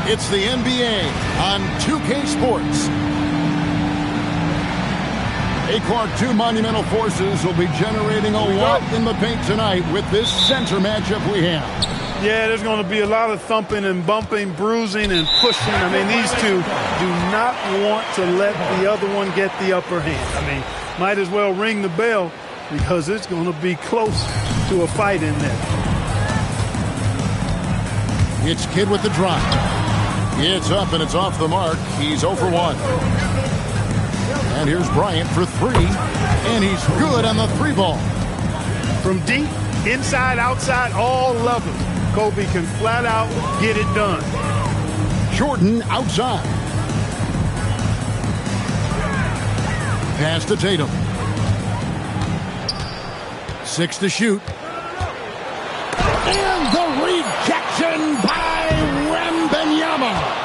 It's the NBA on 2K Sports. Clark, two monumental forces will be generating a lot in the paint tonight with this center matchup we have. Yeah, there's going to be a lot of thumping and bumping, bruising and pushing. I mean, these two do not want to let the other one get the upper hand. I mean, might as well ring the bell because it's going to be close to a fight in there. It's Kidd with the drive. It's up and it's off the mark. He's 0 for 1. And here's Bryant for 3. And he's good on the 3-ball. From deep, inside, outside, all levels, Kobe can flat out get it done. Jordan outside. Pass to Tatum. 6 to shoot. And the rejection by Wembanyama.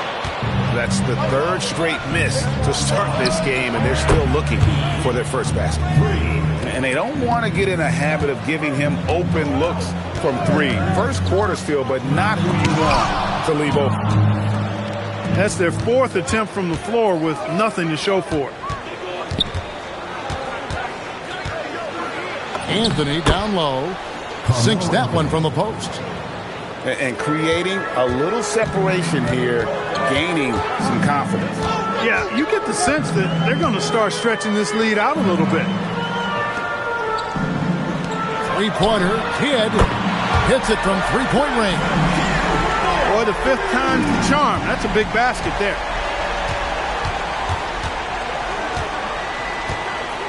That's the third straight miss to start this game, and they're still looking for their first basket. And they don't want to get in a habit of giving him open looks from 3. First quarter still, but not who you want to leave open. That's their 4th attempt from the floor with nothing to show for it. Anthony down low. Sinks that one from the post. And creating a little separation here, gaining some confidence. Yeah, you get the sense that they're going to start stretching this lead out a little bit. Three-pointer, Kidd hits it from three-point range. Boy, the 5th time's the charm. That's a big basket there.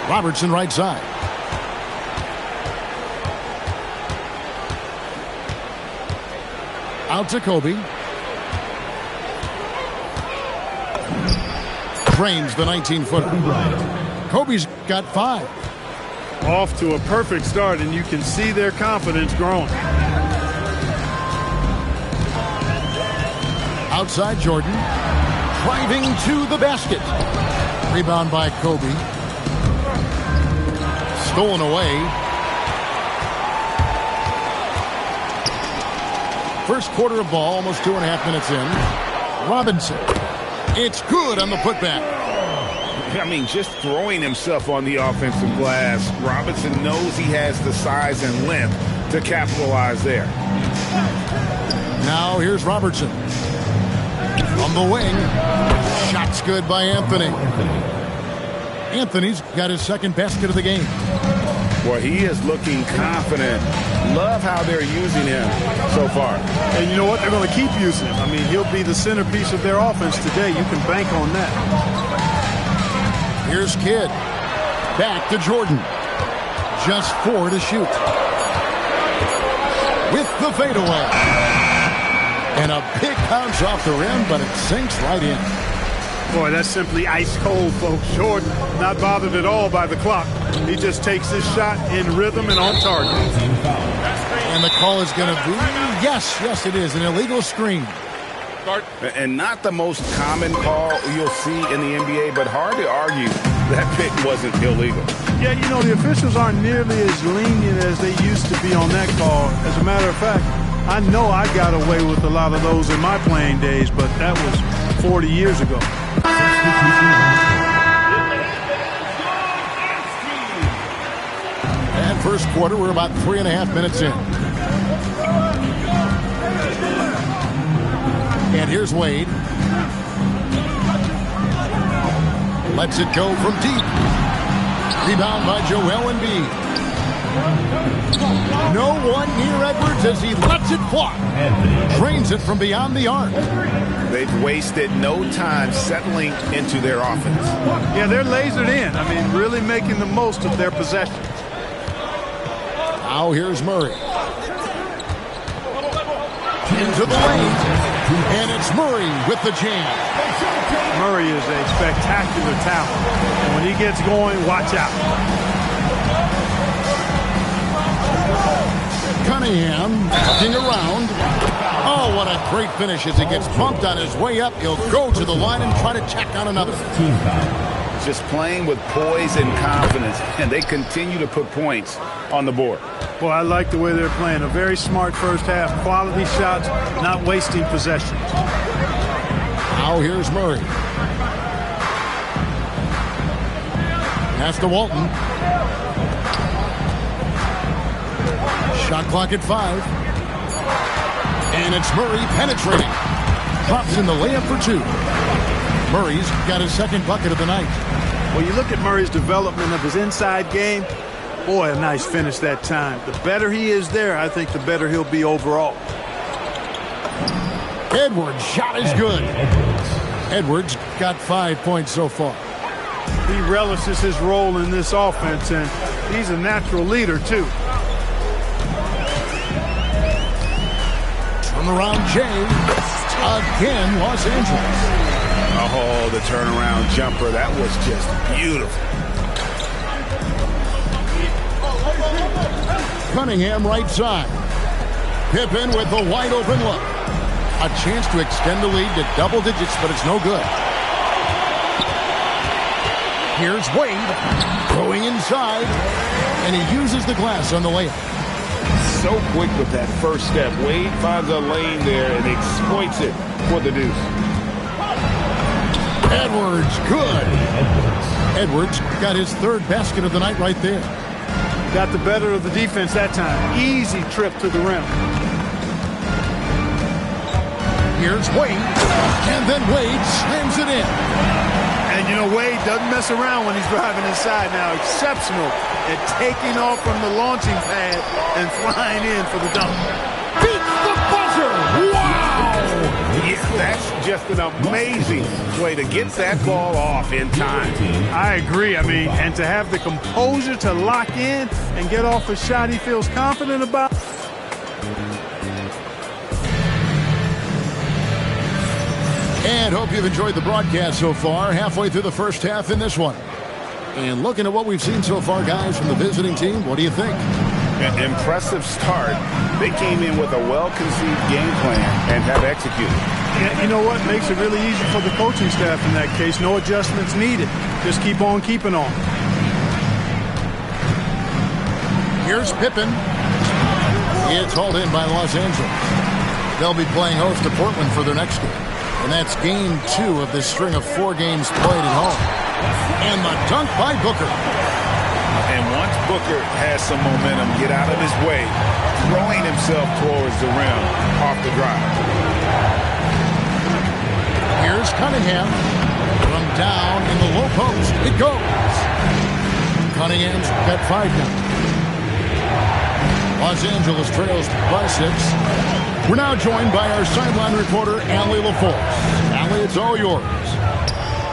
Robertson right side. Out to Kobe. Drains the 19-footer. Kobe's got 5. Off to a perfect start, and you can see their confidence growing. Outside Jordan. Driving to the basket. Rebound by Kobe. Stolen away. First quarter of ball, almost 2.5 minutes in. Robinson. It's good on the putback. I mean, just throwing himself on the offensive glass. Robinson knows he has the size and length to capitalize there. Now here's Robertson. On the wing. Shot's good by Anthony. Anthony's got his 2nd basket of the game. Boy, he is looking confident. Love how they're using him so far. And you know what? They're going to keep using him. I mean, he'll be the centerpiece of their offense today. You can bank on that. Here's Kidd. Back to Jordan. Just 4 to shoot. With the fadeaway. And a big bounce off the rim, but it sinks right in. Boy, that's simply ice cold, folks. Jordan not bothered at all by the clock. He just takes his shot in rhythm and on target. And the call is going to be, yes, it is, an illegal screen. And not the most common call you'll see in the NBA, but hard to argue that pick wasn't illegal. Yeah, you know, the officials aren't nearly as lenient as they used to be on that call. As a matter of fact, I know I got away with a lot of those in my playing days, but that was 40 years ago. And first quarter, we're about 3.5 minutes in. And here's Wade. Lets it go from deep. Rebound by Joel Embiid. No one near Edwards as he lets it fly. Drains it from beyond the arc. They've wasted no time settling into their offense. Yeah, they're lasered in. I mean, really making the most of their possessions. Now here's Murray. Into the lane. And it's Murray with the jam. Murray is a spectacular talent. And when he gets going, watch out. Cunningham looking around. Oh, what a great finish as he gets bumped on his way up. He'll go to the line and try to check on another. Just playing with poise and confidence, and they continue to put points on the board. Well, I like the way they're playing. A very smart first half. Quality shots, not wasting possessions. Now here's Murray. Pass to Walton. Shot clock at 5. And it's Murray penetrating. Drops in the layup for 2. Murray's got his second bucket of the night. Well, you look at Murray's development of his inside game. Boy, a nice finish that time. The better he is there, I think the better he'll be overall. Edwards' shot is good. Edwards got 5 points so far. He relishes his role in this offense, and he's a natural leader, too. Turnaround Jay. Again, Los Angeles. Oh, the turnaround jumper. That was just beautiful. Cunningham right side. Pippen with the wide open look. A chance to extend the lead to double digits, but it's no good. Here's Wade going inside, and he uses the glass on the layup. So quick with that first step. Wade finds a lane there and exploits it for the deuce. Edwards, good. Edwards got his third basket of the night right there. Got the better of the defense that time. Easy trip to the rim. Here's Wade, and then Wade slams it in. And, you know, Wade doesn't mess around when he's driving inside now. Exceptional at taking off from the launching pad and flying in for the dunk. Beats the buzzer! Wow! Yeah, that's just an amazing way to get that ball off in time. I agree. I mean, and to have the composure to lock in and get off a shot he feels confident about. And hope you've enjoyed the broadcast so far. Halfway through the first half in this one. And looking at what we've seen so far, guys, from the visiting team, what do you think? An impressive start. They came in with a well-conceived game plan and have executed. You know what? Makes it really easy for the coaching staff in that case. No adjustments needed. Just keep on keeping on. Here's Pippen. It's hauled in by Los Angeles. They'll be playing host to Portland for their next game. And that's game 2 of this string of 4 games played at home. And the dunk by Booker. And once Booker has some momentum, get out of his way, throwing himself towards the rim off the drive. Here's Cunningham. From down in the low post. It goes. Cunningham's got 5 now. Los Angeles trails by 6. We're now joined by our sideline reporter, Allie LaForce. Allie, it's all yours.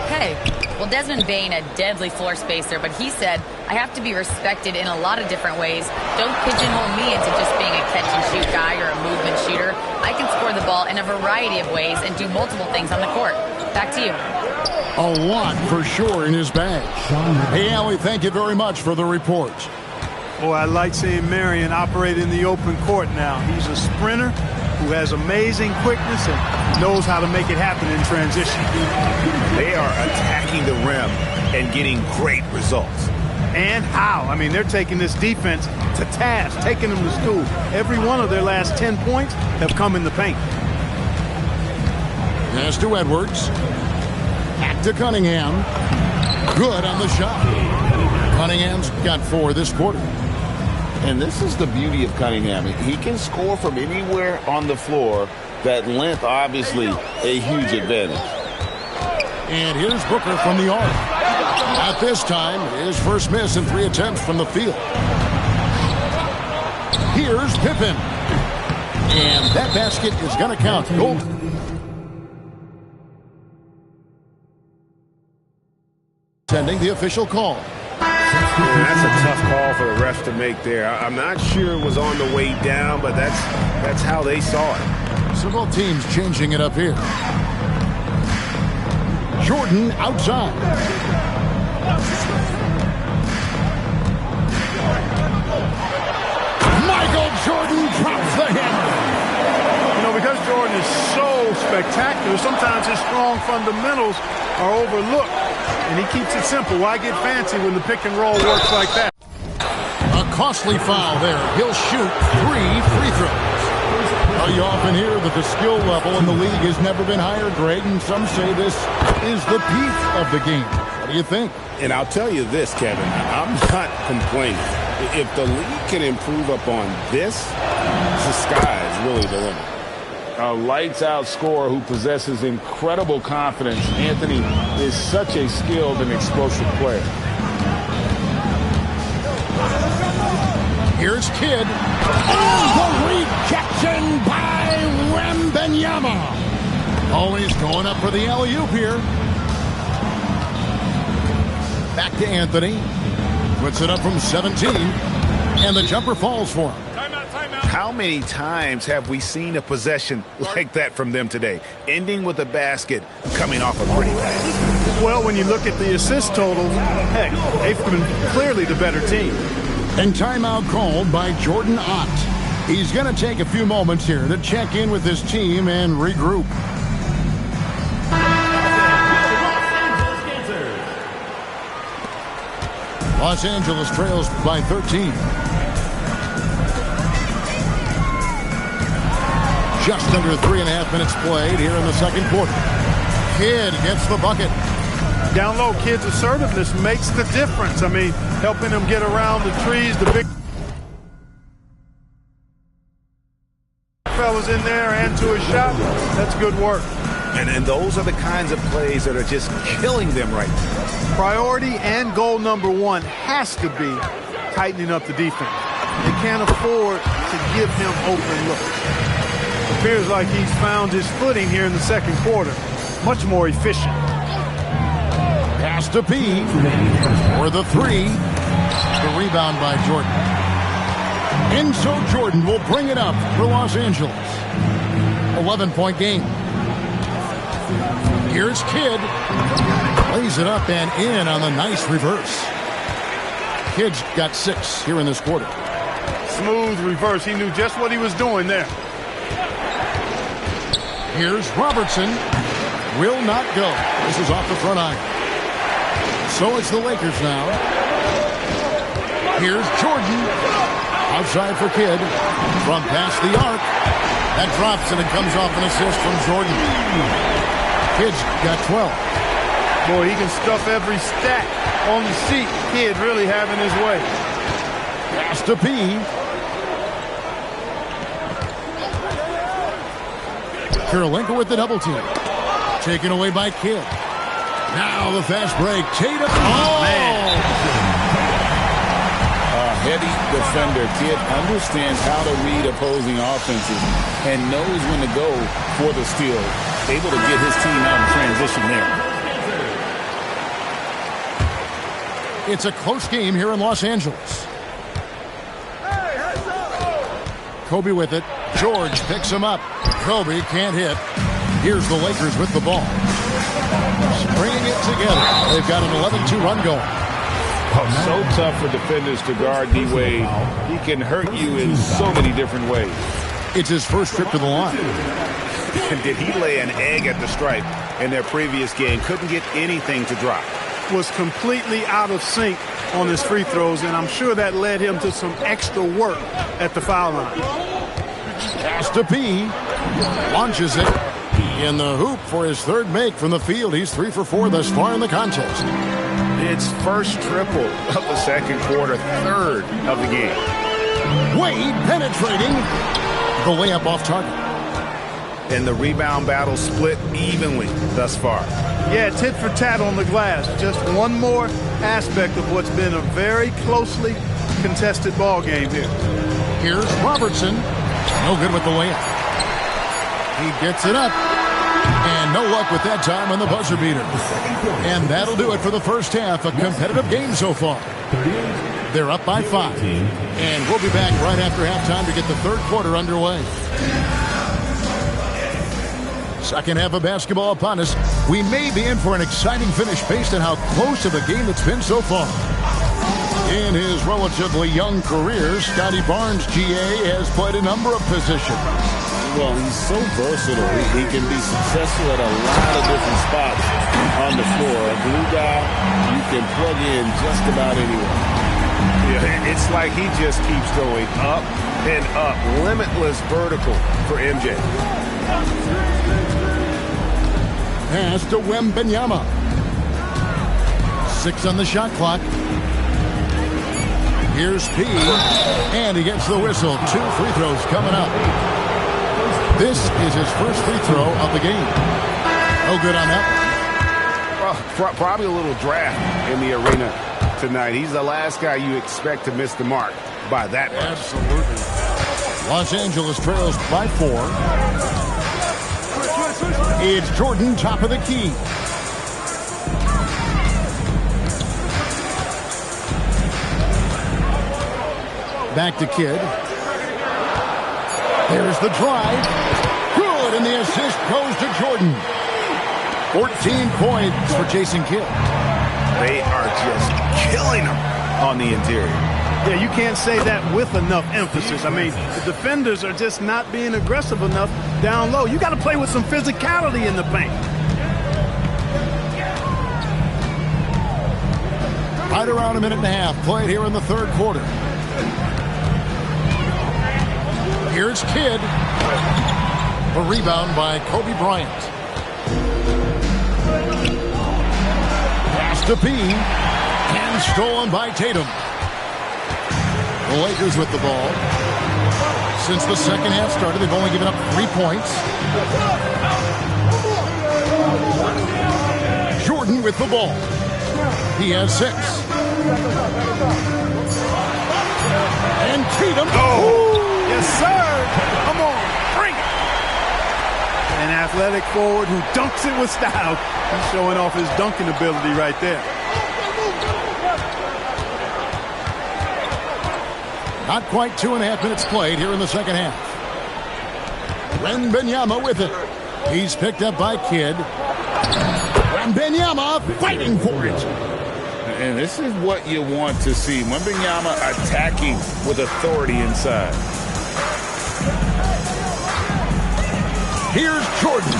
Hey, well, Desmond Bane, a deadly floor spacer, but he said, I have to be respected in a lot of different ways. Don't pigeonhole me into just being a catch-and-shoot guy or a movement shooter. I can score the ball in a variety of ways and do multiple things on the court. Back to you. A lot for sure in his bag. Hey, Allie, thank you very much for the report. Boy, I like seeing Marion operate in the open court now. He's a sprinter who has amazing quickness and knows how to make it happen in transition. They are attacking the rim and getting great results. And how? I mean, they're taking this defense to task, taking them to school. Every one of their last 10 points have come in the paint. Pass to Edwards. Back to Cunningham. Good on the shot. Cunningham's got 4 this quarter. And this is the beauty of Cunningham. He can score from anywhere on the floor. That length, obviously, a huge advantage. And here's Booker from the arc. At this time, his first miss in 3 attempts from the field. Here's Pippen. And that basket is going to count. Goal. Sending the official call. That's a tough call for the refs to make there. I'm not sure it was on the way down, but that's how they saw it. So both teams changing it up here. Jordan outside. Michael Jordan drops the hammer. You know, because Jordan is so spectacular, sometimes his strong fundamentals are overlooked. And he keeps it simple. Why get fancy when the pick and roll works like that? A costly foul there. He'll shoot 3 free throws. Well, you often hear that the skill level in the league has never been higher, Greg, and some say this is the peak of the game. What do you think? And I'll tell you this, Kevin, I'm not complaining. If the league can improve upon this, the sky is really the limit. A lights-out scorer who possesses incredible confidence. Anthony is such a skilled and explosive player. Here's Kidd. Oh, the rejection by Wembanyama. Always going up for the alley-oop here. Back to Anthony. Puts it up from 17. And the jumper falls for him. How many times have we seen a possession like that from them today? Ending with a basket, coming off a pretty pass. Well, when you look at the assist totals, heck, they've been clearly the better team. And timeout called by Jordan Ott. He's going to take a few moments here to check in with his team and regroup. Los Angeles trails by 13. Just under 3.5 minutes played here in the second quarter. Kidd gets the bucket. Down low, Kidd's assertiveness makes the difference. I mean, helping them get around the trees, the big fellas in there and to a shot. That's good work. And those are the kinds of plays that are just killing them right now. Priority and goal number one has to be tightening up the defense. They can't afford to give him open looks. Appears like he's found his footing here in the second quarter. Much more efficient. Pass to P for the three. The rebound by Jordan. And so Jordan will bring it up for Los Angeles. 11-point game. Here's Kidd. Lays it up and in on the nice reverse. Kidd's got 6 here in this quarter. Smooth reverse. He knew just what he was doing there. Here's Robertson. Will not go. This is off the front iron. So it's the Lakers now. Here's Jordan. Outside for Kidd. From past the arc. That drops and it comes off an assist from Jordan. Kidd's got 12. Boy, he can stuff every stat on the sheet. Kidd really having his way. Pass to P. Kirilenko with the double team. Taken away by Kidd. Now the fast break. Tatum. Oh, man. A heavy defender. Kidd understands how to read opposing offenses and knows when to go for the steal. Able to get his team out in transition there. It's a close game here in Los Angeles. Kobe with it. George picks him up. Kobe can't hit. Here's the Lakers with the ball. Bringing it together. They've got an 11-2 run going. Oh, so tough for defenders to guard D-Wade. He can hurt you in so many different ways. It's his first trip to the line. And did he lay an egg at the stripe in their previous game? Couldn't get anything to drop. Was completely out of sync on his free throws, and I'm sure that led him to some extra work at the foul line. Pass to P. Launches it. In the hoop for his third make from the field. He's 3 for 4 thus far in the contest. It's first triple of the second quarter, third of the game. Wade penetrating. The layup off target. And the rebound battle split evenly thus far. Yeah, tit for tat on the glass. Just one more aspect of what's been a very closely contested ball game here. Here's Robertson. No good with the layup. He gets it up. And no luck with that time on the buzzer beater. And that'll do it for the first half. A competitive game so far. They're up by 5. And we'll be back right after halftime to get the third quarter underway. Second half of basketball upon us. We may be in for an exciting finish based on how close of a game it's been so far. In his relatively young career, Scotty Barnes, GA, has played a number of positions. Well, he's so versatile. He can be successful at a lot of different spots on the floor. A glue guy, you can plug in just about anywhere. Yeah, it's like he just keeps going up and up. Limitless vertical for MJ. Pass to Wembanyama. 6 on the shot clock. Here's P, and he gets the whistle. 2 free throws coming up. This is his first free throw of the game. No good on that. Well, probably a little draft in the arena tonight. He's the last guy you expect to miss the mark by that much. Absolutely. Los Angeles trails by 4. It's Jordan, top of the key. Back to Kidd. There's the drive. Good, and the assist goes to Jordan. 14 points for Jason Kidd. They are just killing him on the interior. Yeah, you can't say that with enough emphasis. I mean, the defenders are just not being aggressive enough down low. You got to play with some physicality in the paint. Right around a minute and a half played here in the third quarter. Here's Kidd. A rebound by Kobe Bryant. Pass to P. And stolen by Tatum. The Lakers with the ball. Since the second half started, they've only given up 3 points. Jordan with the ball. He has 6. And Tatum. Oh! Yes, sir. Come on, bring it. An athletic forward who dunks it with style. He's showing off his dunking ability right there. Not quite 2.5 minutes played here in the second half. Wembanyama with it. He's picked up by Kidd. Wembanyama fighting for it. And this is what you want to see. Wembanyama attacking with authority inside. Here's Jordan.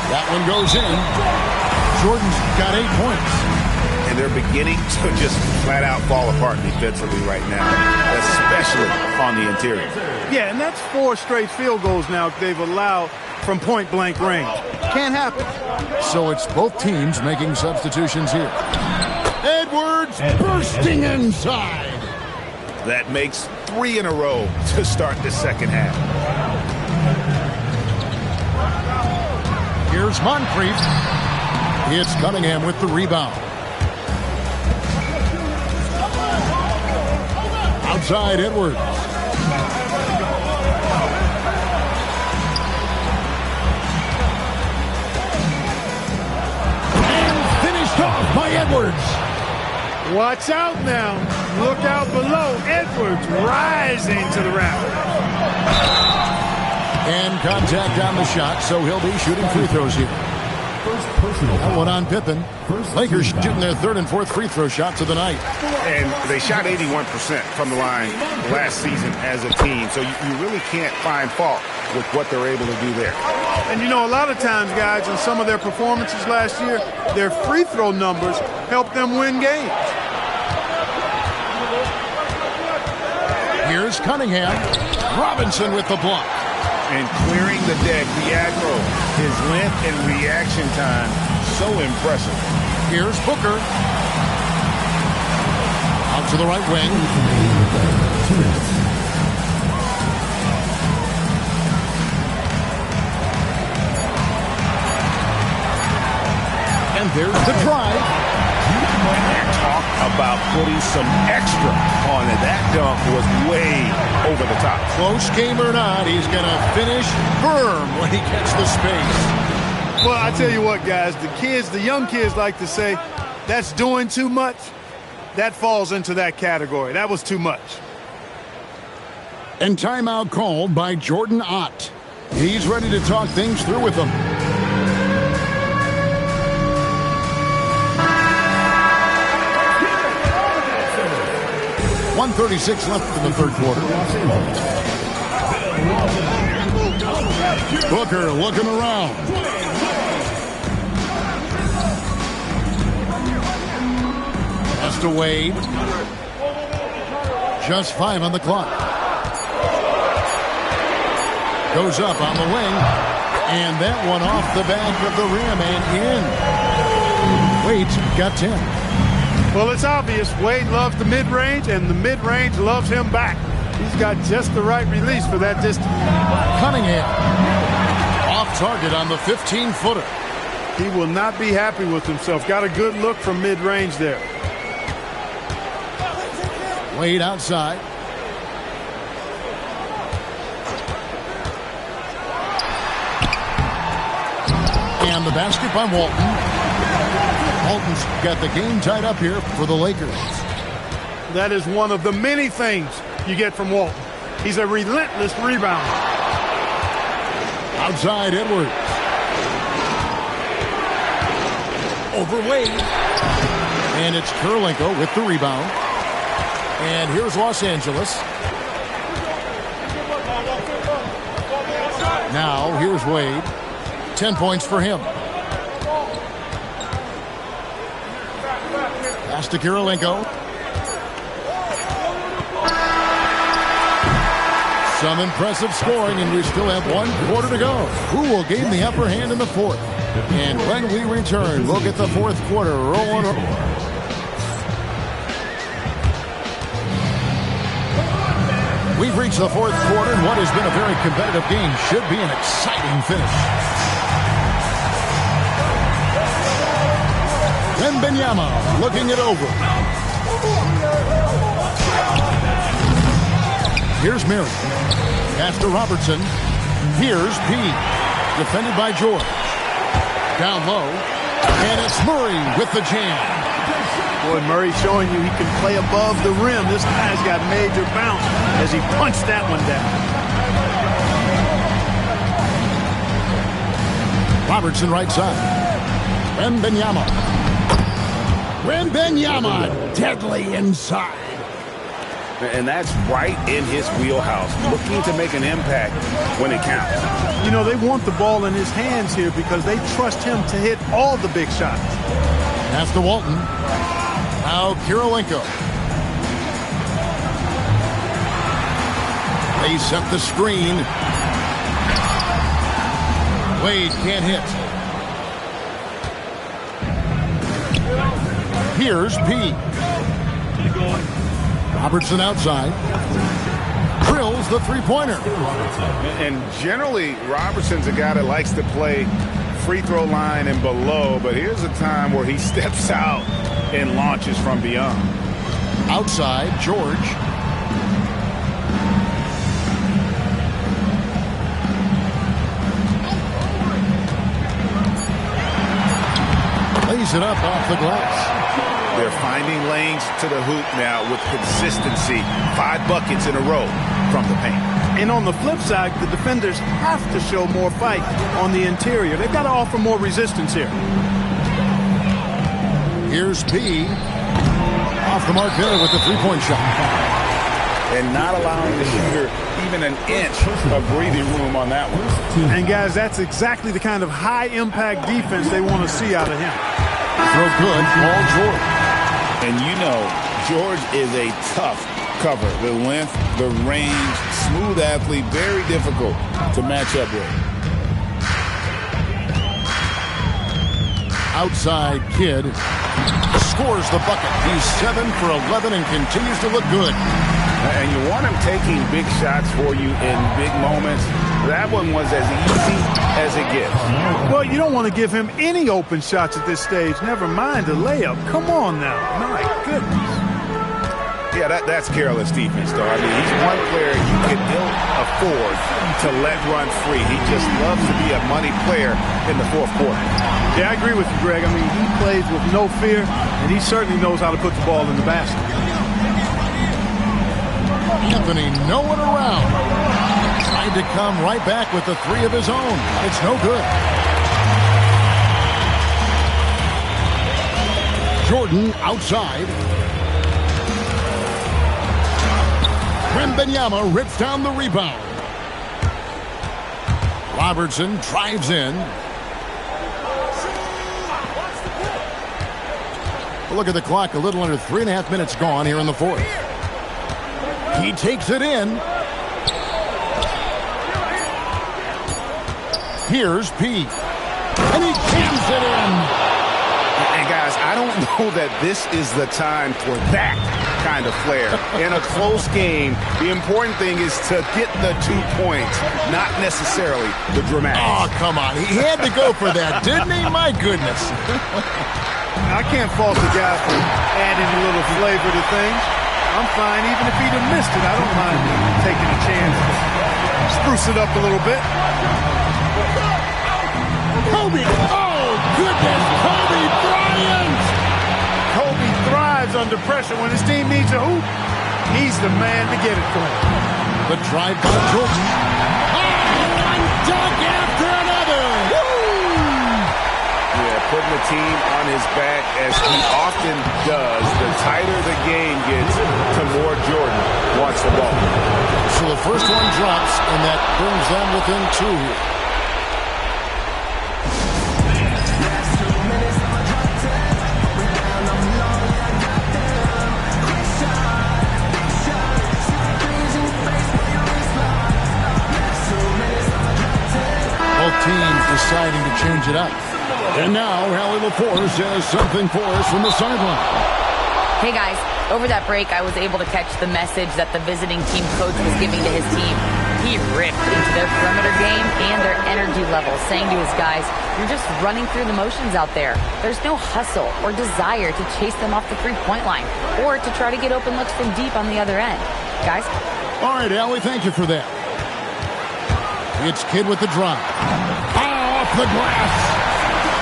That one goes in. Jordan's got 8 points. And they're beginning to just flat out fall apart defensively right now, especially on the interior. Yeah, and that's 4 straight field goals now they've allowed from point-blank range. Can't happen. So it's both teams making substitutions here. Edwards bursting inside. That makes 3 in a row to start the second half. Here's Moncrief. It's Cunningham with the rebound. Outside Edwards. And finished off by Edwards. Watch out now. Look out below. Edwards rising to the rack. And contact on the shot, so he'll be shooting free throws here. That one on Pippen. Lakers shooting their 3rd and 4th free throw shots of the night. And they shot 81% from the line last season as a team, so you really can't find fault with what they're able to do there. And you know, a lot of times, guys, in some of their performances last year, their free throw numbers helped them win games. Here's Cunningham. Robinson with the block. And clearing the deck, Diagro, his length and reaction time, so impressive. Here's Booker. Out to the right wing. And there's the drive. And talk about putting some extra on it. That dunk was way over the top. Close game or not, he's going to finish firm when he gets the space. Well, I tell you what, guys, the young kids like to say, that's doing too much. That falls into that category. That was too much. And timeout called by Jordan Ott. He's ready to talk things through with them. 1:36 left in the third quarter. Booker looking around. Pass to Wade. Just 5 on the clock. Goes up on the wing. And that one off the back of the rim and in. Wade's got 10. Well, it's obvious Wade loves the mid-range, and the mid-range loves him back. He's got just the right release for that distance. Cunningham off target on the 15-footer. He will not be happy with himself. Got a good look from mid-range there. Wade outside. And the basket by Walton. Walton's got the game tied up here for the Lakers. That is one of the many things you get from Walton. He's a relentless rebounder. Outside Edwards. Over Wade. And it's Kirilenko with the rebound. And here's Los Angeles. Now here's Wade. 10 points for him. Pass to Kirilenko. Some impressive scoring, and we still have 1 quarter to go. Who will gain the upper hand in the fourth? And when we return, we'll get the fourth quarter rolling. We've reached the fourth quarter, and what has been a very competitive game should be an exciting finish. Wembanyama looking it over. Here's Murray. Pass to Robertson. Here's P. Defended by George. Down low. And it's Murray with the jam. Boy, Murray showing you he can play above the rim. This guy's got major bounce as he punched that one down. Robertson right side. Wembanyama. Wembanyama deadly inside. And that's right in his wheelhouse, looking to make an impact when it counts. You know, they want the ball in his hands here because they trust him to hit all the big shots. Pass to Walton. Now Kirilenko. They set the screen. Wade can't hit. Here's P. Robertson outside. Drills the three-pointer. And generally, Robertson's a guy that likes to play free throw line and below, but here's a time where he steps out and launches from beyond. Outside, George. Lays it up off the glass. They're finding lanes to the hoop now with consistency. 5 buckets in a row from the paint. And on the flip side, the defenders have to show more fight on the interior. They've got to offer more resistance here. Here's P. Off the mark there with the three-point shot. And not allowing the shooter even an inch of breathing room on that one. And, guys, that's exactly the kind of high-impact defense they want to see out of him. Throw good, Paul George. And you know, George is a tough cover. The length, the range, smooth athlete, very difficult to match up with. Outside Kidd scores the bucket. He's 7 for 11 and continues to look good. And you want him taking big shots for you in big moments. That one was as easy as it gets. Well, you don't want to give him any open shots at this stage. Never mind a layup. Come on now. My goodness. Yeah, that's careless defense, though. I mean, he's one player you can ill afford to let run free. He just loves to be a money player in the fourth quarter. Yeah, I agree with you, Greg. I mean, he plays with no fear, and he certainly knows how to put the ball in the basket. Anthony, no one around. Tried to come right back with the three of his own. It's no good. Jordan outside. Wembanyama rips down the rebound. Robertson drives in. Look at the clock. A little under 3.5 minutes gone here in the fourth. He takes it in. Here's P. And he jams it in. And guys, I don't know that this is the time for that kind of flair. In a close game, the important thing is to get the 2 points, not necessarily the dramatics. Oh, come on. He had to go for that, didn't he? My goodness. I can't fault the guy for adding a little flavor to things. I'm fine even if he'd have missed it. I don't mind taking a chance to spruce it up a little bit. Kobe. Oh, goodness. Kobe Bryant. Kobe thrives under pressure. When his team needs a hoop, he's the man to get it for him. The drive by Jordan. Oh, one dunk after another. Woo! Yeah, putting the team on his back as he often does. The tighter the game gets, the more Jordan wants the ball. So the first one drops, and that brings them within 2 here. Both teams deciding to change it up. And now, Allie LaForce has something for us from the sideline. Hey guys, over that break, I was able to catch the message that the visiting team coach was giving to his team. He ripped into their perimeter game and their energy level, saying to his guys, "You're just running through the motions out there. There's no hustle or desire to chase them off the three-point line or to try to get open looks from deep on the other end." Guys? All right, Allie, thank you for that. It's Kidd with the drive. Off the glass.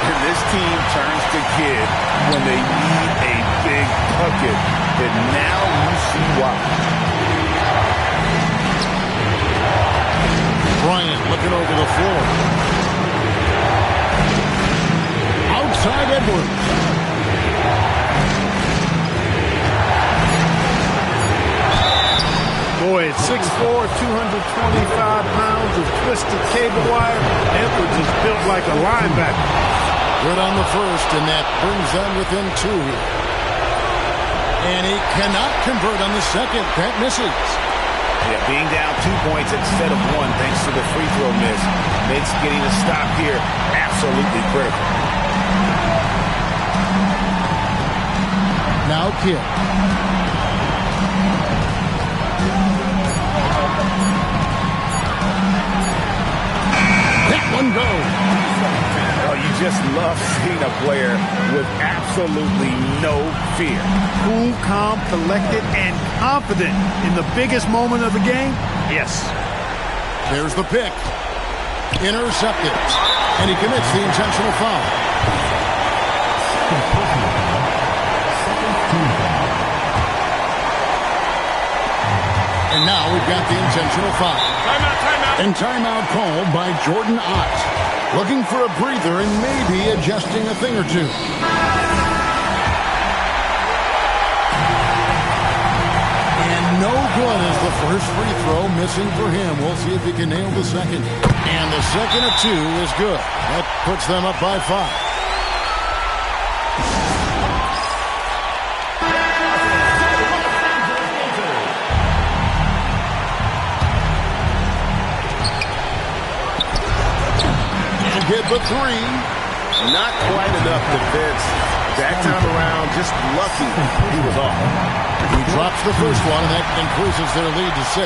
And this team turns to Kidd when they need a big bucket. And now you see why. Bryant looking over the floor. Outside Edwards. Boy, at 6'4", 225 pounds of twisted cable wire, Edwards is built like a linebacker. Good on the first, and that brings them within 2 here. And he cannot convert on the second. That misses. Yeah, being down 2 points instead of 1 thanks to the free throw miss makes getting a stop here absolutely critical. Now Kidd. That one goes. Oh, you just love seeing a player with absolutely no fear. Cool, calm, collected, and confident in the biggest moment of the game? Yes. There's the pick. Intercepted. And he commits the intentional foul. And now we've got the intentional foul. Timeout. And timeout called by Jordan Ott. Looking for a breather and maybe adjusting a thing or two. And no good as the first free throw missing for him. We'll see if he can nail the second. And the second of 2 is good. That puts them up by 5. Get the 3. Not quite enough defense. That time around, just lucky he was off. He drops the first one, and that increases their lead to 6.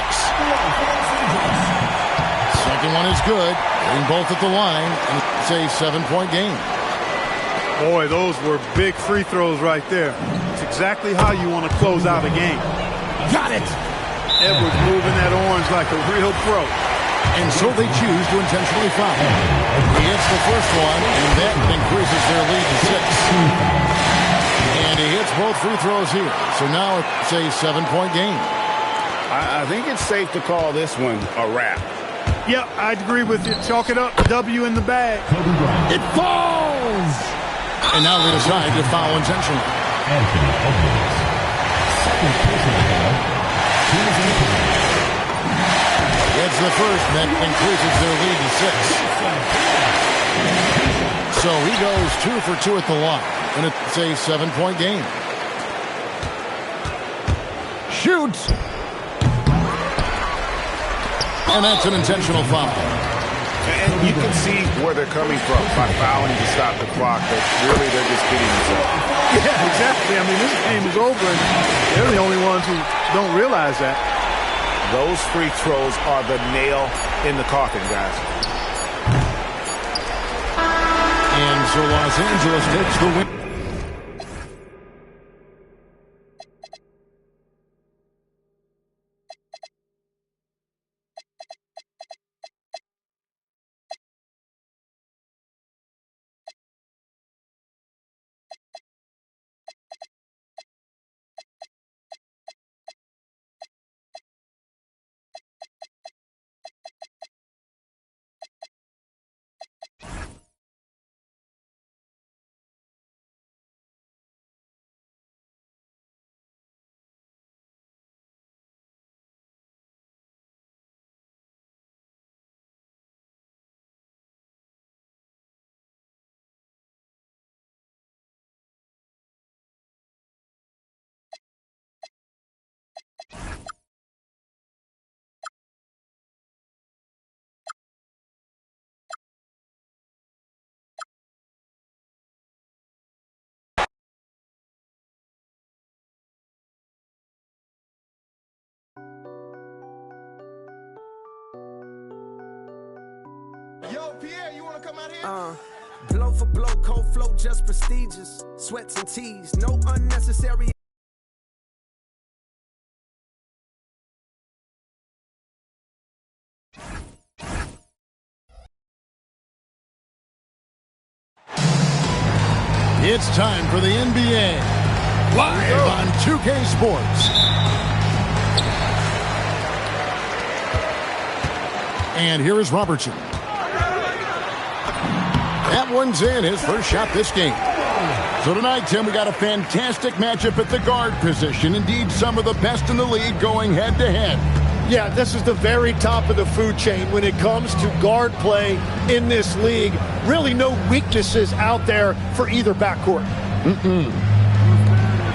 Second one is good. Getting both at the line, and it's a 7-point game. Boy, those were big free throws right there. It's exactly how you want to close out a game. Got it! Edwards moving that orange like a real pro. And so they choose to intentionally foul. He hits the first one, and that increases their lead to 6. And he hits both free throws here. So now it's a 7-point game. I think it's safe to call this one a wrap. Yep, I'd agree with you. Chalk it up. W in the bag. It falls! And now they decide to foul intentionally. Anthony Edwards. Second personal foul. Gets the first, and that increases their lead to 6. So he goes 2 for 2 at the line, and it's a 7-point game. Shoots! And that's an intentional foul. And you can see where they're coming from by fouling to stop the clock, but really they're just kidding themselves. Yeah, exactly. I mean, this game is over, and they're the only ones who don't realize that. Those free throws are the nail in the coffin, guys. And so Los Angeles takes the win. Yo, Pierre, you wanna come out here? Blow for blow, cold flow, just prestigious. Sweats and tees, no unnecessary. It's time for the NBA. Live on 2K Sports. And here is Robertson. That one's in, his first shot this game. So tonight, Tim, we got a fantastic matchup at the guard position. Indeed, some of the best in the league going head-to-head. Yeah, this is the very top of the food chain when it comes to guard play in this league. Really no weaknesses out there for either backcourt.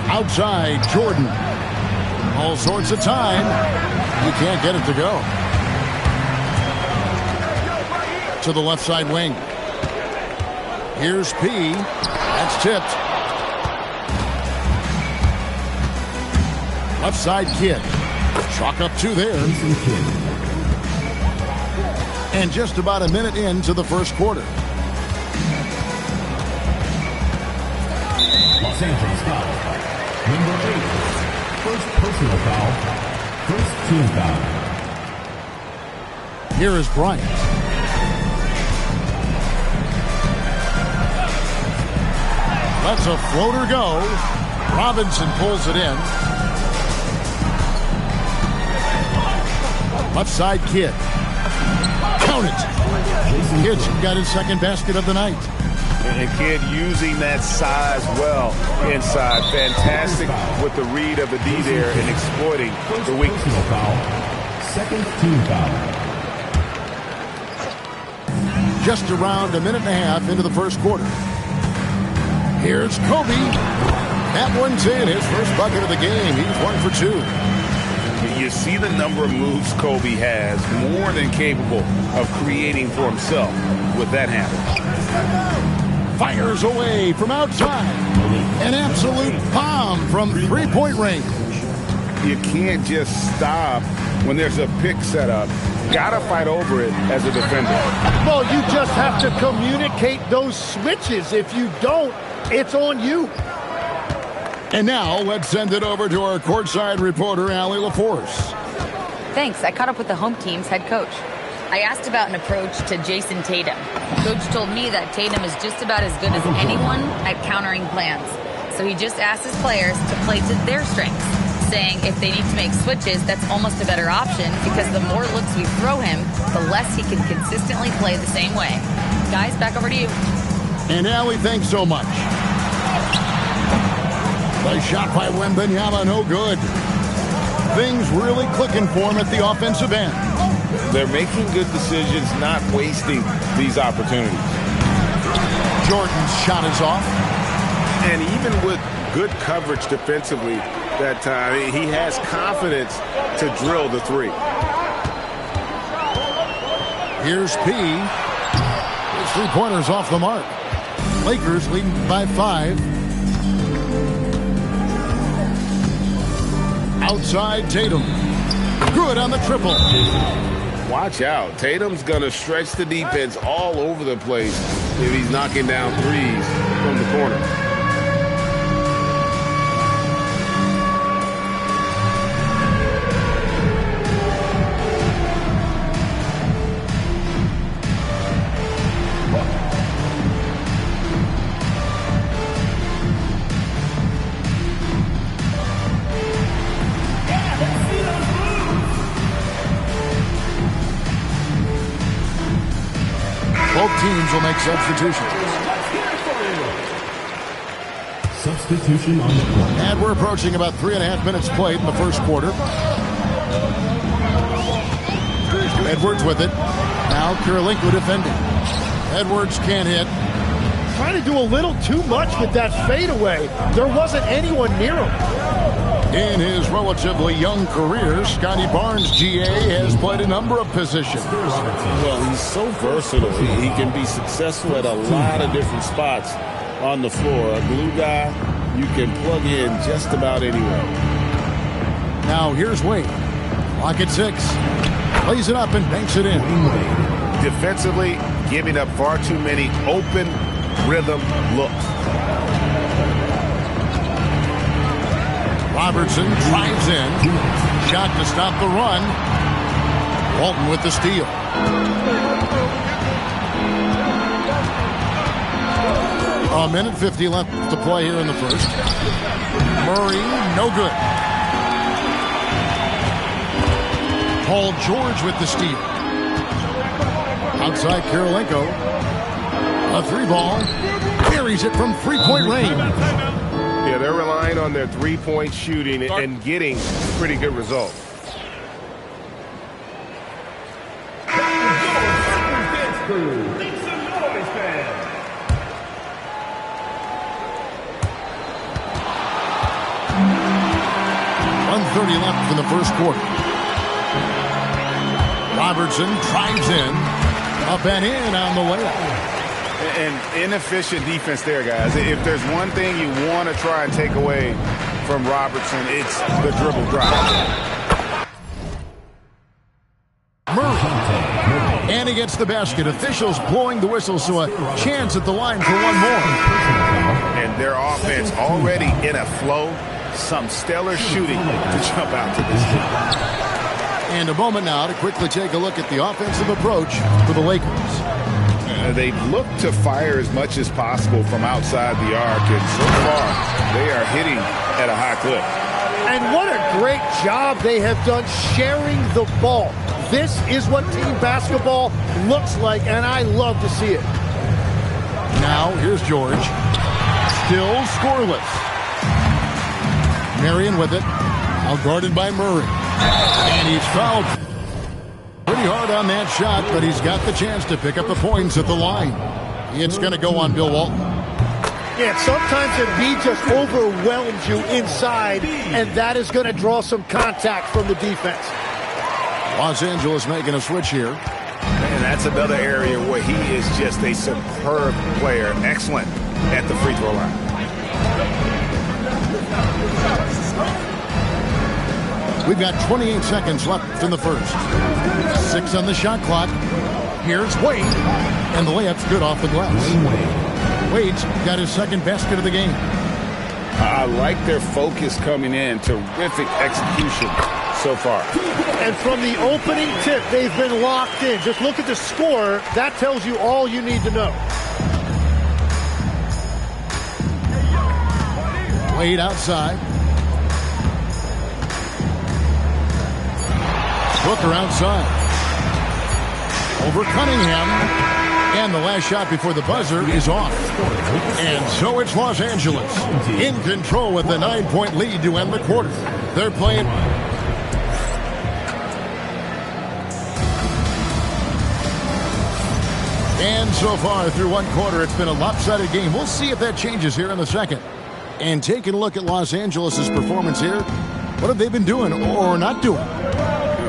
Outside, Jordan. All sorts of time. You can't get it to go. To the left side wing. Here's P. That's tipped. Left side Kidd. Chalk up two there. And just about a minute into the first quarter. Los Angeles foul. Number 8. First personal foul. First team foul. Here is Bryant. Lets a floater go. Robinson pulls it in. Left side Kidd. Count it. Kidd's got his second basket of the night. And Kidd using that size well inside. Fantastic with the read of the D there and exploiting the weakness. Second team foul. Just around a minute and a half into the first quarter. Here's Kobe. That one's in, his first bucket of the game. He's 1 for 2. You see the number of moves Kobe has, more than capable of creating for himself with that handle. Fires away from outside. An absolute bomb from three-point range. You can't just stop when there's a pick set up. Gotta fight over it as a defender. Well, you just have to communicate those switches. If you don't, it's on you. And now, let's send it over to our courtside reporter, Allie LaForce. Thanks. I caught up with the home team's head coach. I asked about an approach to Jason Tatum. Coach told me that Tatum is just about as good as anyone at countering plans. So he just asked his players to play to their strengths, saying if they need to make switches, that's almost a better option because the more looks we throw him, the less he can consistently play the same way. Guys, back over to you. And Allie, thanks so much. Nice shot by Wembanyama, no good. Things really clicking for him at the offensive end. They're making good decisions, not wasting these opportunities. Jordan's shot is off. And even with good coverage defensively that time, he has confidence to drill the three. Here's P. His three-pointers off the mark. Lakers leading by 5. Outside Tatum. Good on the triple. Watch out. Tatum's going to stretch the defense all over the place if he's knocking down threes from the corner. Both teams will make substitutions. Substitution on the court. And we're approaching about 3.5 minutes played in the first quarter. Edwards with it. Now Kirilenko defending. Edwards can't hit. Trying to do a little too much with that fadeaway. There wasn't anyone near him. In his relatively young career, Scotty Barnes, GA, has played a number of positions. Well, he's so versatile. He can be successful at a lot of different spots on the floor. A glue guy, you can plug in just about anywhere. Now here's Wade. Lock at 6. Plays it up and banks it in. Defensively, giving up far too many open rhythm looks. Robertson drives in. Shot to stop the run. Walton with the steal. A minute 50 left to play here in the first. Murray, no good. Paul George with the steal. Outside Kirilenko. A 3-ball. Carries it from 3-point range. Yeah, they're relying on their three-point shooting and getting pretty good results. .130 left in the first quarter. Robertson drives in. Up and in on the layup. And inefficient defense there, guys. If there's one thing you want to try and take away from Robertson, it's the dribble drive. Murray. And he gets the basket. Officials blowing the whistle, so a chance at the line for one more. And their offense already in a flow. Some stellar shooting to jump out to this game. And a moment now to quickly take a look at the offensive approach for the Lakers. They look to fire as much as possible from outside the arc, and so far they are hitting at a high clip. And what a great job they have done sharing the ball. This is what team basketball looks like, and I love to see it. Now here's George. Still scoreless. Marion with it. Now guarded by Murray. And he's fouled pretty hard on that shot, but he's got the chance to pick up the points at the line. It's going to go on Bill Walton. Yeah, sometimes Embiid just overwhelms you inside, and that is going to draw some contact from the defense. Los Angeles making a switch here. And that's another area where he is just a superb player. Excellent at the free throw line. We've got 28 seconds left in the first. 6 on the shot clock. Here's Wade. And the layup's good off the glass. Wade's got his second basket of the game. I like their focus coming in. Terrific execution so far. And from the opening tip, they've been locked in. Just look at the score. That tells you all you need to know. Wade outside. Booker outside. Over Cunningham. And the last shot before the buzzer is off. And so it's Los Angeles in control with the 9-point lead to end the quarter. They're playing. And so far through one quarter, it's been a lopsided game. We'll see if that changes here in the second. And taking a look at Los Angeles' performance here, what have they been doing or not doing?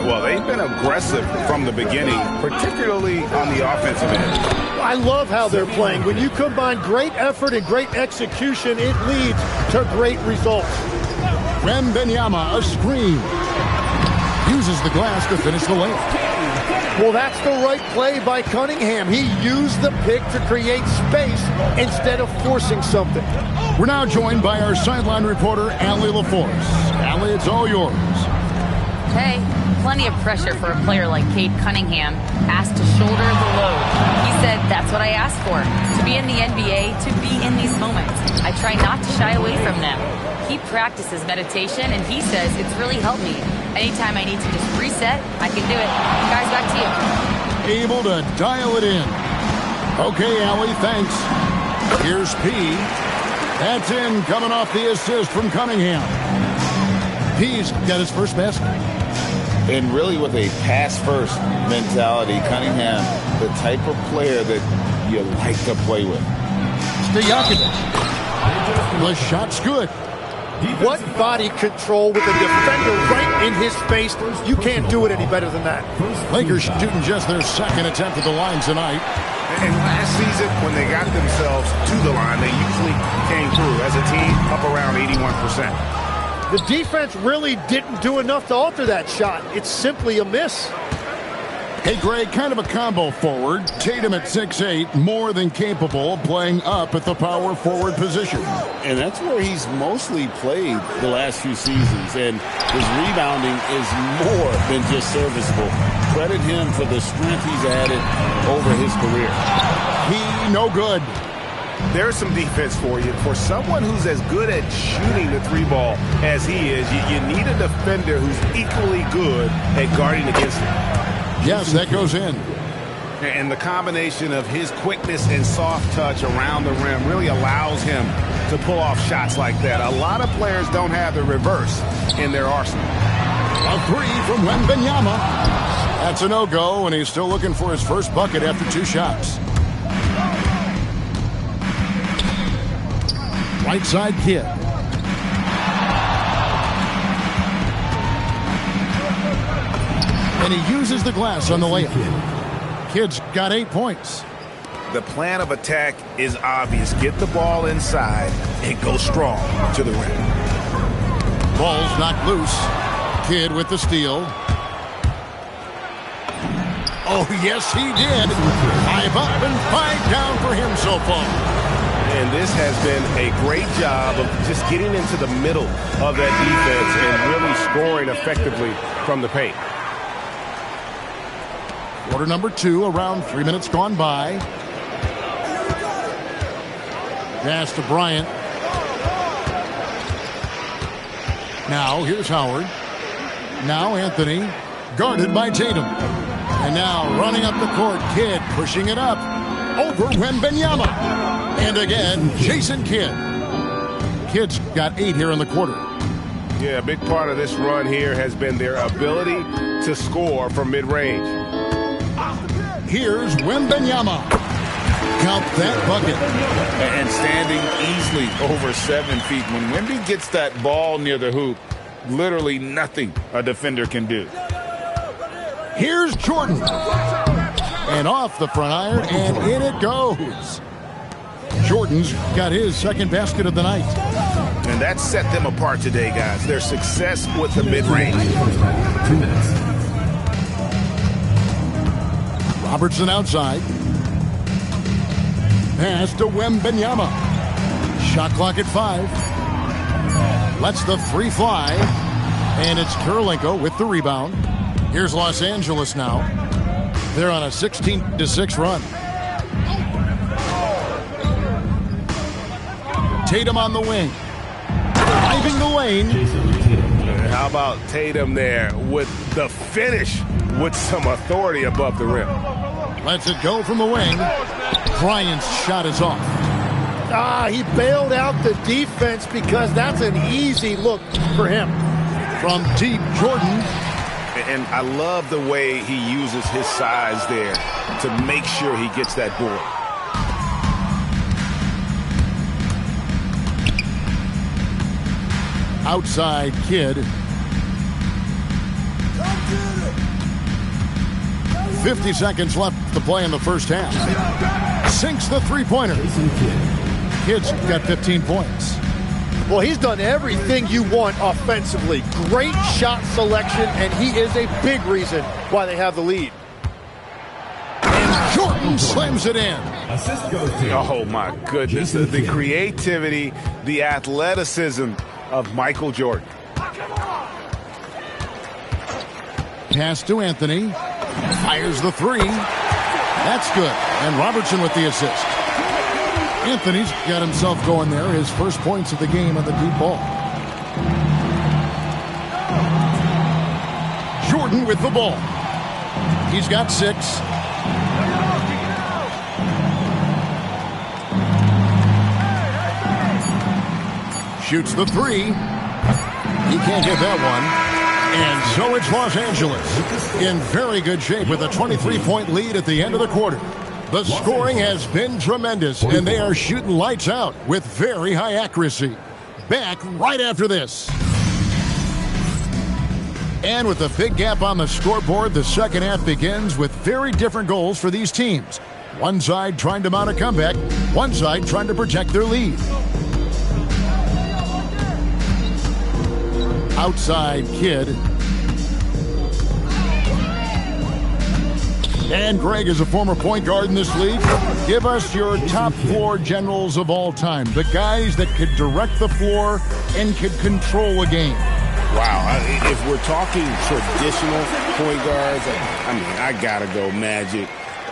Well, they've been aggressive from the beginning, particularly on the offensive end. I love how they're playing. When you combine great effort and great execution, it leads to great results. Wembanyama, a screen. Uses the glass to finish the layup. Well, that's the right play by Cunningham. He used the pick to create space instead of forcing something. We're now joined by our sideline reporter, Allie LaForce. Allie, it's all yours. Hey, plenty of pressure for a player like Cade Cunningham, asked to shoulder the load. He said, that's what I asked for, to be in the NBA, to be in these moments. I try not to shy away from them. He practices meditation, and he says it's really helped me. Anytime I need to just reset, I can do it. Guys, back to you. Able to dial it in. Okay, Allie, thanks. Here's P. That's in, coming off the assist from Cunningham. P's got his first basket. And really with a pass-first mentality, Cunningham, the type of player that you like to play with. Stojakovic. The shot's good. What body control with the defender right in his face. You can't do it any better than that. Lakers shooting just their second attempt at the line tonight. And last season, when they got themselves to the line, they usually came through as a team up around 81%. The defense really didn't do enough to alter that shot. It's simply a miss. Hey, Greg, kind of a combo forward. Tatum at 6'8", more than capable of playing up at the power forward position. And that's where he's mostly played the last few seasons. And his rebounding is more than just serviceable. Credit him for the strength he's added over his career. He no good. There's some defense for you. For someone who's as good at shooting the three ball as he is, you need a defender who's equally good at guarding against him. Yes, that goes in. And the combination of his quickness and soft touch around the rim really allows him to pull off shots like that. A lot of players don't have the reverse in their arsenal. A three from Wembanyama. That's a no-go, and he's still looking for his first bucket after 2 shots. Right side Kid. And he uses the glass on the layup. Kid's got 8 points. The plan of attack is obvious. Get the ball inside and go strong to the rim. Ball's knocked loose. Kid with the steal. Oh, yes, he did. 5 up and 5 down for him so far. And this has been a great job of just getting into the middle of that defense and really scoring effectively from the paint. Quarter number 2, around 3 minutes gone by. Pass to Bryant. Now, here's Howard. Now Anthony, guarded by Tatum. And now running up the court, Kidd pushing it up. Over Wembanyama. And again, Jason Kidd. Kidd's got 8 here in the quarter. Yeah, a big part of this run here has been their ability to score from mid-range. Here's Wembanyama. Count that bucket. And standing easily over 7 feet. When Wemby gets that ball near the hoop, literally nothing a defender can do. Here's Jordan. And off the front iron, and in it goes. Jordan's got his second basket of the night. And that set them apart today, guys. Their success with the mid-range. 2 minutes. Robertson outside. Pass to Wembanyama. Shot clock at 5. Lets the 3 fly. And it's Kirilenko with the rebound. Here's Los Angeles now. They're on a 16-6 run. Tatum on the wing. Driving the lane. How about Tatum there with the finish with some authority above the rim. Lets it go from the wing. Bryant's shot is off. He bailed out the defense because that's an easy look for him. From deep, Jordan. And I love the way he uses his size there to make sure he gets that board. Outside Kidd. 50 seconds left to play in the first half. Sinks the three-pointer. Kidd's got 15 points. Well, he's done everything you want offensively. Great shot selection, and he is a big reason why they have the lead. And Jordan slams it in. Oh, my goodness. The creativity, the athleticism of Michael Jordan. Pass to Anthony. Fires the three. That's good. And Robertson with the assist. Anthony's got himself going there. His first points of the game on the deep ball. Jordan with the ball. He's got 6. Shoots the three. He can't get that one. And so it's Los Angeles in very good shape with a 23-point lead at the end of the quarter. The scoring has been tremendous, and they are shooting lights out with very high accuracy. Back right after this. And with a big gap on the scoreboard, the second half begins with very different goals for these teams. One side trying to mount a comeback, one side trying to protect their lead. Outside Kidd. And Greg is a former point guard in this league. Give us your top 4 generals of all time. The guys that could direct the floor and could control a game. Wow. If we're talking traditional point guards, I mean, I got to go Magic,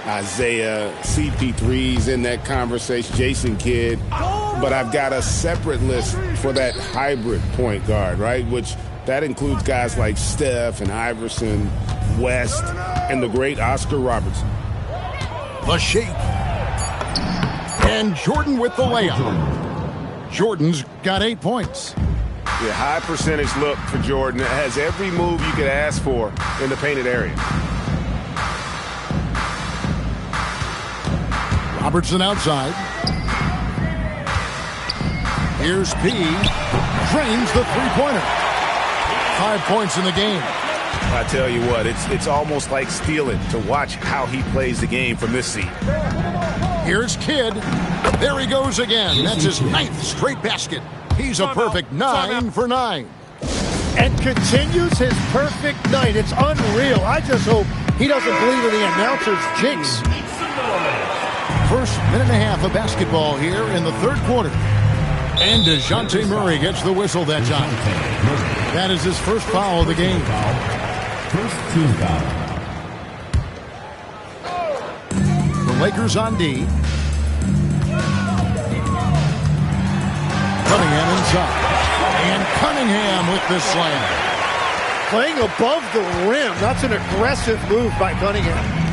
Isaiah, CP3's in that conversation, Jason Kidd. But I've got a separate list for that hybrid point guard, right? Which that includes guys like Steph and Iverson, West, and the great Oscar Robertson. The shake. And Jordan with the layup. Jordan's got 8 points. Yeah, high percentage look for Jordan. It has every move you could ask for in the painted area. Robertson outside. Here's P. Drains the three-pointer. 5 points in the game. I tell you what, it's almost like stealing to watch how he plays the game from this seat. Here's Kidd. There he goes again. That's his 9th straight basket. He's a perfect 9 for 9. And continues his perfect night. It's unreal. I just hope he doesn't believe in the announcer's jinx. First minute and a half of basketball here in the third quarter. And DeJounte Murray gets the whistle that time. That is his first foul of the game. First team foul. The Lakers on D. Cunningham inside. And Cunningham with the slam. Playing above the rim. That's an aggressive move by Cunningham.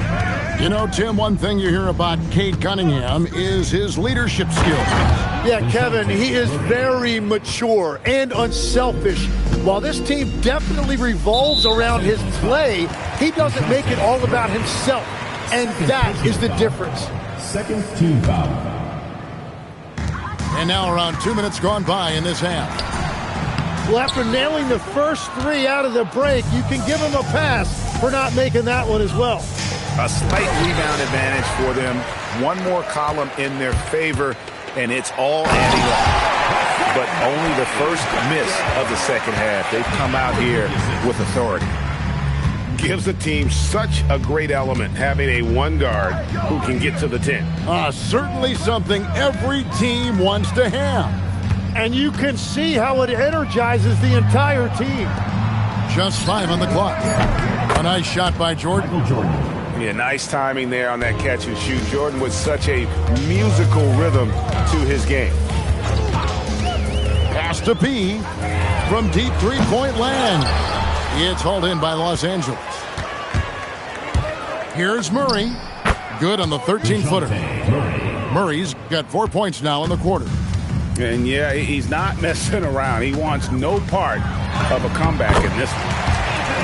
You know, Tim, one thing you hear about Cade Cunningham is his leadership skills. Yeah, Kevin, he is very mature and unselfish. While this team definitely revolves around his play, he doesn't make it all about himself. And that is the difference. Second team foul. And now around 2 minutes gone by in this half. Well, after nailing the first 3 out of the break, you can give him a pass for not making that one as well. A slight rebound advantage for them. One more column in their favor, and it's all adding up. But only the first miss of the second half. They've come out here with authority. Gives the team such a great element having a one guard who can get to the 10. Certainly something every team wants to have. And you can see how it energizes the entire team. Just 5 on the clock. A nice shot by Jordan. Yeah, nice timing there on that catch and shoot. Jordan with such a musical rhythm to his game. Pass to P from deep three-point land. It's hauled in by Los Angeles. Here's Murray. Good on the 13-footer. Murray's got 4 points now in the quarter. And yeah, he's not messing around. He wants no part of a comeback in this one.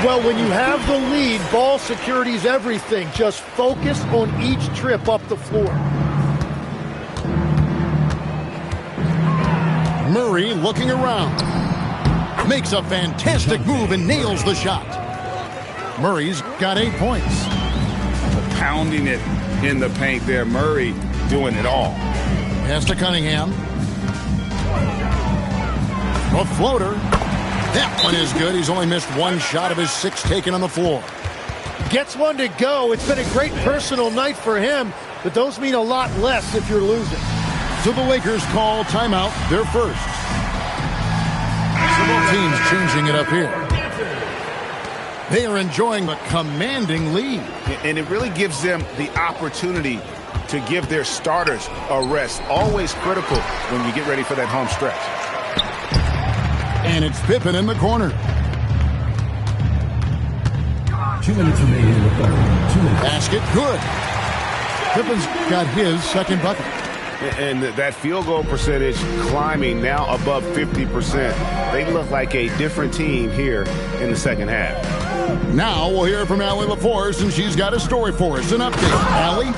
Well, when you have the lead, ball security is everything. Just focus on each trip up the floor. Murray looking around. Makes a fantastic move and nails the shot. Murray's got 8 points. pounding it in the paint there. Murray doing it all. Pass to Cunningham. A floater. That one is good. He's only missed one shot of his 6 taken on the floor. Gets one to go. It's been a great personal night for him, but those mean a lot less if you're losing. So the Lakers call timeout, their first. So both teams changing it up here. They are enjoying a commanding lead. And it really gives them the opportunity to give their starters a rest. Always critical when you get ready for that home stretch. And it's Pippen in the corner. 2 minutes remaining in the third. 2 minutes. Basket, good. Pippen's got his second bucket. And that field goal percentage climbing now above 50%. They look like a different team here in the second half. Now we'll hear from Allie LaForce, and she's got a story for us. An update. Allie?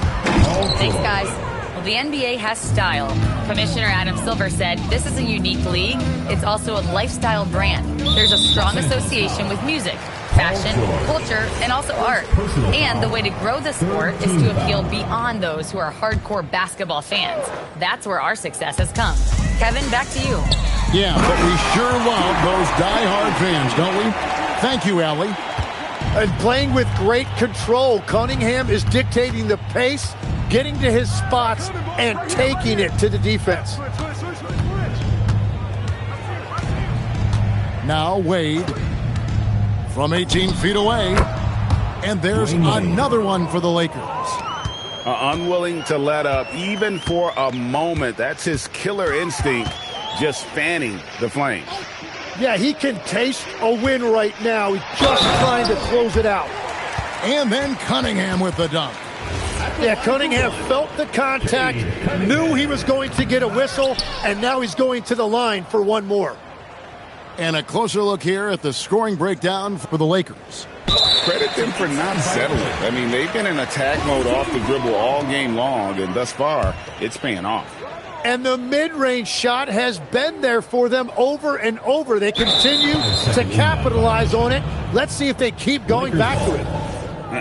Thanks, guys. Well, the NBA has style. Commissioner Adam Silver said this is a unique league. It's also a lifestyle brand. There's a strong association with music, fashion, culture, and also art. And the way to grow the sport is to appeal beyond those who are hardcore basketball fans. That's where our success has come. Kevin, back to you. Yeah, but we sure love those die-hard fans, don't we? Thank you, Allie. And playing with great control, Cunningham is dictating the pace, getting to his spots, and taking it to the defense. Now Wade from 18 feet away. And there's another one for the Lakers. Unwilling to let up even for a moment. That's his killer instinct, just fanning the flames. Yeah, he can taste a win right now. He's just trying to close it out. And then Cunningham with the dunk. Yeah, Cunningham felt the contact, knew he was going to get a whistle, and now he's going to the line for one more. And a closer look here at the scoring breakdown for the Lakers. Credit them for not settling. I mean, they've been in attack mode off the dribble all game long, and thus far, it's paying off. And the mid-range shot has been there for them over and over. They continue to capitalize on it. Let's see if they keep going back to it.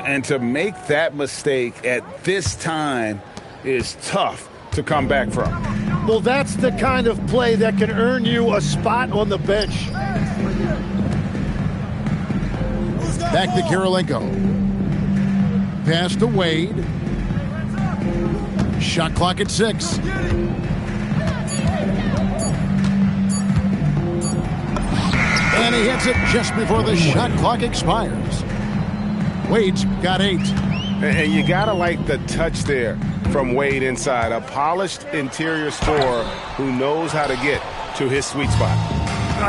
And to make that mistake at this time is tough to come back from. Well, that's the kind of play that can earn you a spot on the bench. Back to Kirilenko. Pass to Wade. Shot clock at 6. And he hits it just before the shot clock expires. Wade's got 8. And you got to like the touch there from Wade inside. A polished interior scorer who knows how to get to his sweet spot.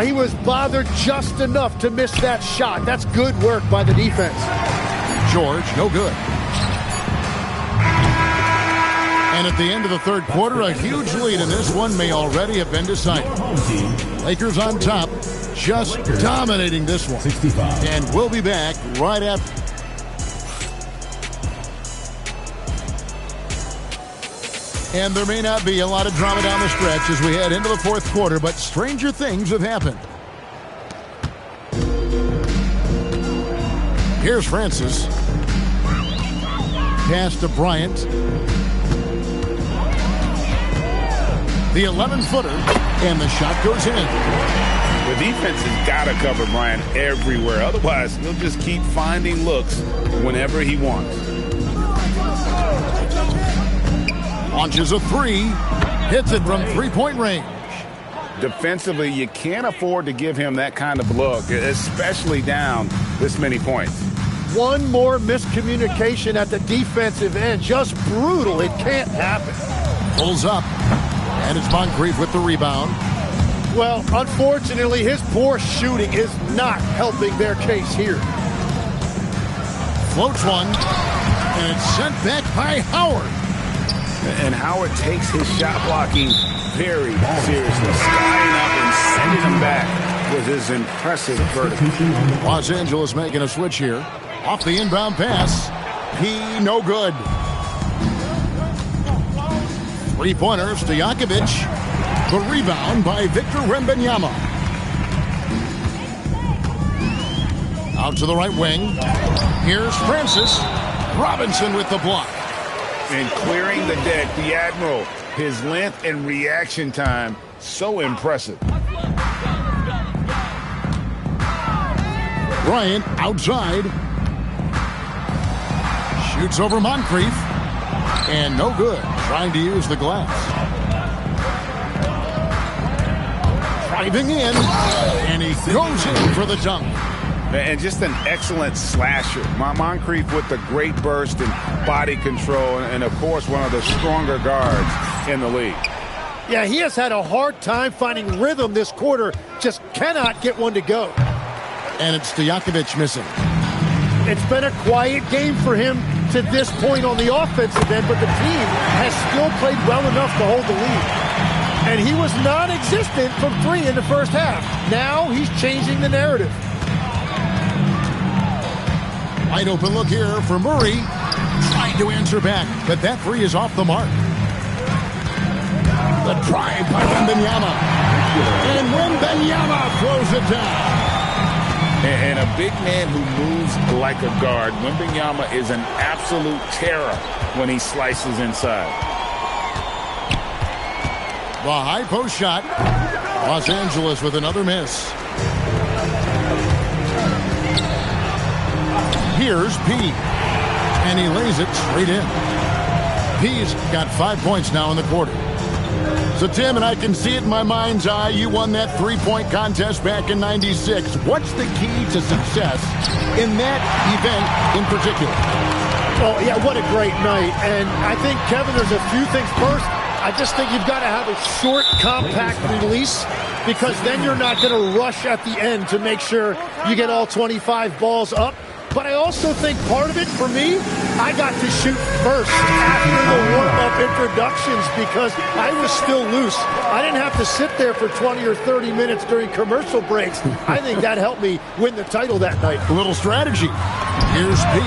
He was bothered just enough to miss that shot. That's good work by the defense. George, no good. And at the end of the third quarter, a huge lead in this one may already have been decided. Lakers on top, just dominating this one. 65. And we'll be back right after. And there may not be a lot of drama down the stretch as we head into the fourth quarter, but stranger things have happened. Here's Francis. Pass to Bryant. The 11-footer, and the shot goes in. The defense has got to cover Bryant everywhere. Otherwise, he'll just keep finding looks whenever he wants. Launches a 3. Hits it from three-point range. Defensively, you can't afford to give him that kind of look, especially down this many points. One more miscommunication at the defensive end. Just brutal. It can't happen. Pulls up. And it's Moncrief with the rebound. Well, unfortunately, his poor shooting is not helping their case here. Floats one. And it's sent back by Howard. And Howard takes his shot blocking very seriously. Skying up and sending him back with his impressive vertical. Los Angeles making a switch here. Off the inbound pass. No good. Three-pointer, Stojakovic. The rebound by Victor Wembanyama. Out to the right wing. Here's Francis. Robinson with the block. And clearing the deck, the Admiral. His length and reaction time, so impressive. Bryant outside. Shoots over Moncrief. And no good. Trying to use the glass. Driving in. And he goes in for the dunk. And just an excellent slasher. Moncrief with the great burst and body control. And, of course, one of the stronger guards in the league. Yeah, he has had a hard time finding rhythm this quarter. Just cannot get one to go. And it's Stojakovic missing. It's been a quiet game for him to this point on the offensive end, but the team has still played well enough to hold the lead. And he was non-existent from 3 in the first half. Now he's changing the narrative. Wide open look here for Murray. Trying to answer back, but that 3 is off the mark. The drive by Wembanyama. And Wembanyama throws it down. And a big man who moves like a guard. Wembanyama is an absolute terror when he slices inside. The high post shot. Los Angeles with another miss. Here's P. And he lays it straight in. P's got 5 points now in the quarter. So, Tim, and I can see it in my mind's eye, you won that three-point contest back in '96. What's the key to success in that event in particular? Oh, yeah, what a great night. And I think, Kevin, there's a few things. First, I just think you've got to have a short, compact release, because then you're not going to rush at the end to make sure you get all 25 balls up. But I also think part of it, for me, I got to shoot first after the warm-up introductions because I was still loose. I didn't have to sit there for 20 or 30 minutes during commercial breaks. I think that helped me win the title that night. A little strategy. Here's P.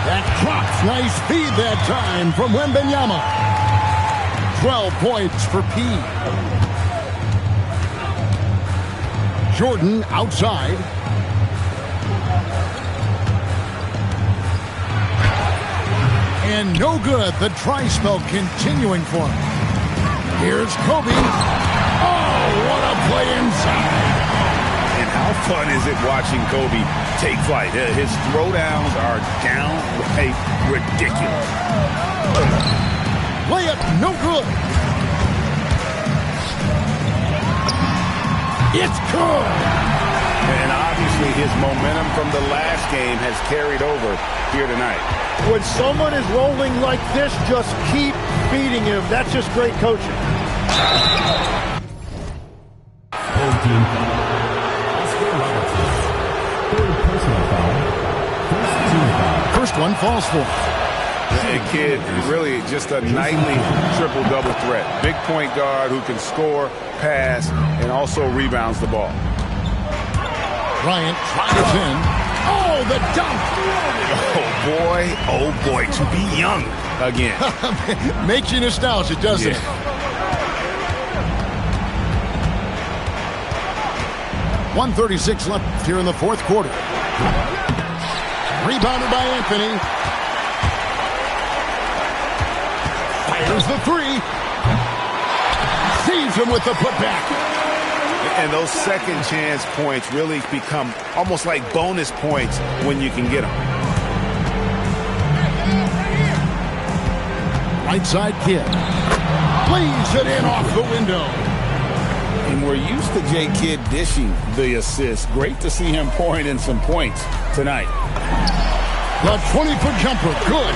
That drops. Nice feed that time from Wembanyama. 12 points for P. Jordan outside. And no good. The dry spell continuing for him. Here's Kobe. Oh, what a play inside. And how fun is it watching Kobe take flight? His throwdowns are downright ridiculous. Layup, no good. It's good. And obviously his momentum from the last game has carried over here tonight. When someone is rolling like this, just keep feeding him. That's just great coaching. Third team foul. Oscar Robertson. Third personal foul. First team foul. First one falls for him. A kid, really just a nightly triple-double threat. Big point guard who can score, pass, and also rebounds the ball. Bryant tries in. Oh, the dunk! Oh boy, to be young again. Makes you nostalgic, doesn't it? 1:36 left here in the fourth quarter. Rebounded by Anthony. Fires the 3. Sees him with the putback. And those second chance points really become almost like bonus points when you can get them. Right side kid. Lays it in off the window. And we're used to J. Kidd dishing the assist. Great to see him pouring in some points tonight. The 20-foot jumper, good.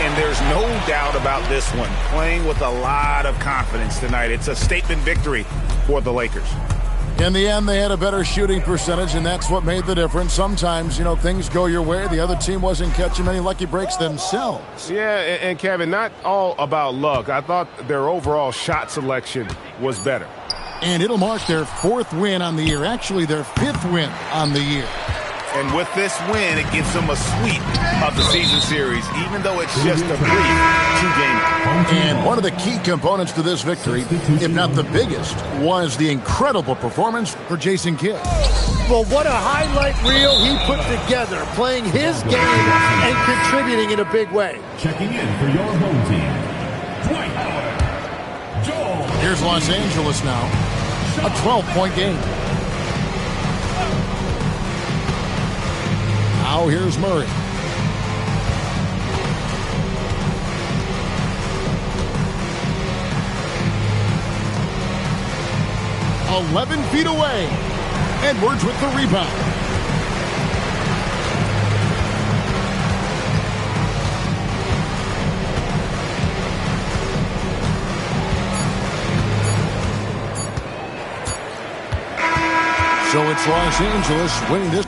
And there's no doubt about this one. Playing with a lot of confidence tonight. It's a statement victory for the Lakers. In the end, they had a better shooting percentage, and that's what made the difference. Sometimes, you know, things go your way. The other team wasn't catching many lucky breaks themselves. Yeah, and Kevin, not all about luck. I thought their overall shot selection was better. And it'll mark their 4th win on the year. Actually, their 5th win on the year. And with this win, it gives them a sweep of the season series, even though it's just a brief 2-game. And one of the key components to this victory, if not the biggest, was the incredible performance for Jason Kidd. Well, what a highlight reel he put together, playing his game and contributing in a big way. Checking in for your home team, Dwight Howard. Joel. Here's Los Angeles now, a 12-point game. Now here's Murray. "11 feet away. Edwards with the rebound. So it's Los Angeles winning this.